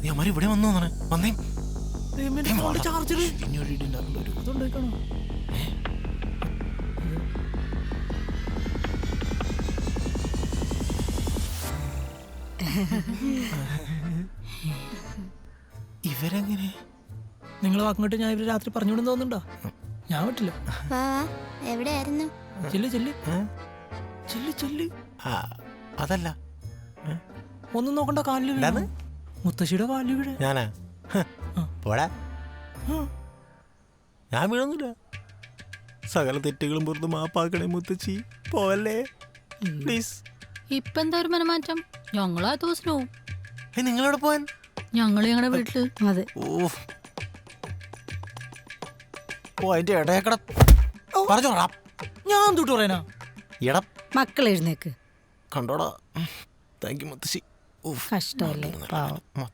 അമ്മ ഇവിടെ വന്നു വന്നേ. ചാർജർ ഇവരെങ്ങനെ? നിങ്ങൾ അങ്ങോട്ട് ഞാൻ ഇവര് രാത്രി പറഞ്ഞുകൊണ്ട് തോന്നുന്നുണ്ടോ? ഞാൻ വിട്ടില്ല. എവിടെയായിരുന്നു? ചെല്ല് ചെല്ല് ചെല്ല് ചെല്ല്. അതല്ല, ഒന്നും നോക്കണ്ട, കാലില് വീണ്. മുത്തശ്ശിയുടെ കാലില് വീട്. ഞാനാ? പോടാ, ഞാൻ വീണൊന്നുമില്ല. സകല തെറ്റുകളും പുറത്ത് മാപ്പാക്കണേ മുത്തശ്ശി, പോവല്ലേ പ്ലീസ്. ഇപ്പൊ എന്താ ഒരു മനമാറ്റം? ഞങ്ങളാ ദിവസവും നിങ്ങളോട് പോവാൻ? ഞങ്ങള് ഞങ്ങളുടെ വീട്ടില്. അതെ. അതിന്റെ ഇടയക്കട പറഞ്ഞോടാ. ഞാൻ തൊട്ട് പറയാനാ? ഇടം മക്കൾ എഴുന്നേക്ക്. കണ്ടോടാ. താങ്ക് യു മുത്തശ്ശി. കഷ്ടമല്ലേ പാവം.